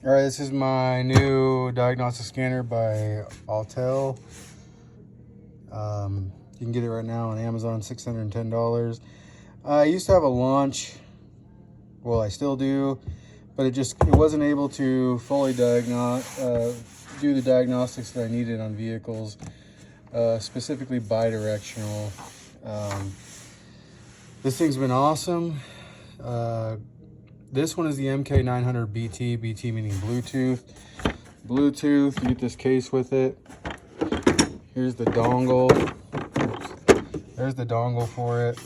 All right, this is my new diagnostic scanner by Autel. You can get it right now on Amazon, $610. I used to have a launch. Well, I still do, but it wasn't able to fully do the diagnostics that I needed on vehicles, specifically bidirectional. This thing's been awesome. This one is the mk900bt, BT meaning Bluetooth. You get this case with it. Here's the dongle. There's the dongle for it.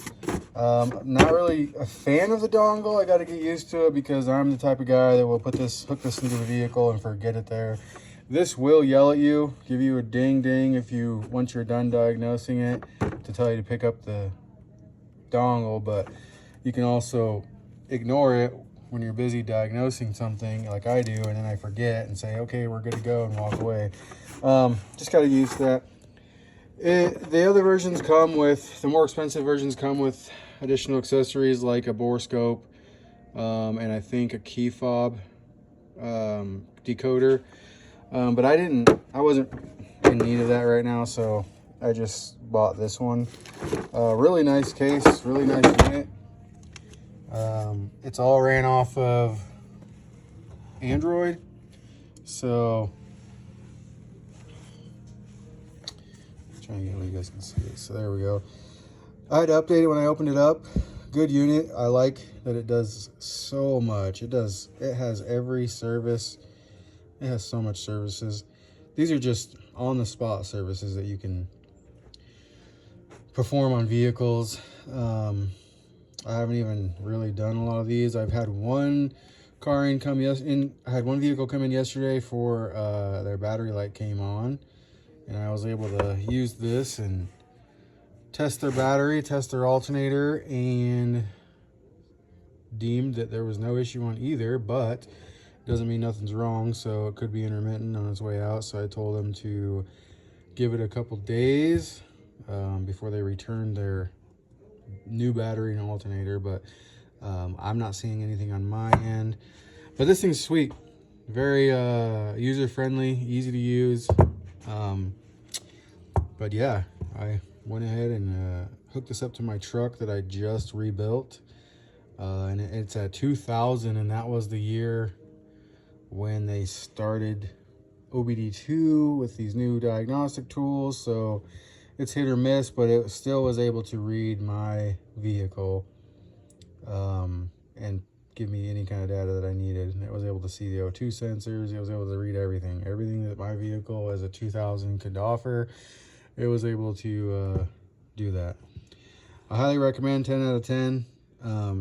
I'm not really a fan of the dongle. I got to get used to it because I'm the type of guy that will hook this into the vehicle and forget it there. This will yell at you, give you a ding ding once you're done diagnosing it, to tell you to pick up the dongle, but you can also ignore it when you're busy diagnosing something like I do, and then I forget and say, okay, we're good to go, and walk away. Just got to use that. The other versions the more expensive versions come with additional accessories like a borescope, and I think a key fob decoder. But I wasn't in need of that right now, so I just bought this one. Really nice case, really nice unit. It's all ran off of Android, so I'm trying to get where you guys can see it. So there we go. I had to update it when I opened it up. Good unit. I like that it does so much. It has every service. It has so much services. These are just on the spot services that you can perform on vehicles. I haven't even really done a lot of these. I've had one I had one vehicle come in yesterday for their battery light came on, and I was able to use this and test their battery, test their alternator, and deemed that there was no issue on either, but doesn't mean nothing's wrong, so it could be intermittent on its way out. So I told them to give it a couple days before they return their new battery and alternator, but I'm not seeing anything on my end. But this thing's sweet, very user-friendly, easy to use. But yeah, I went ahead and hooked this up to my truck that I just rebuilt, and it's at 2000, and that was the year when they started OBD2 with these new diagnostic tools. So it's hit or miss, but it still was able to read my vehicle and give me any kind of data that I needed. And it was able to see the O2 sensors. It was able to read everything that my vehicle as a 2000 could offer. It was able to do that. I highly recommend. 10 out of 10.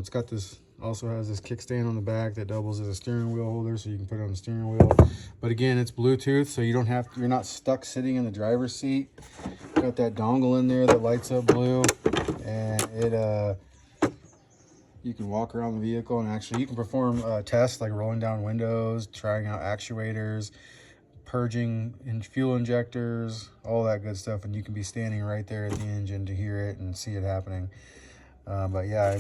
It's got this, also has this kickstand on the back that doubles as a steering wheel holder, so you can put it on the steering wheel. But again, it's Bluetooth, so you're not stuck sitting in the driver's seat. Got that dongle in there that lights up blue, and you can walk around the vehicle, and actually you can perform tests like rolling down windows, trying out actuators, purging fuel injectors, all that good stuff, and you can be standing right there at the engine to hear it and see it happening. But yeah,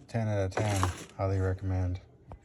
10 out of 10, highly recommend.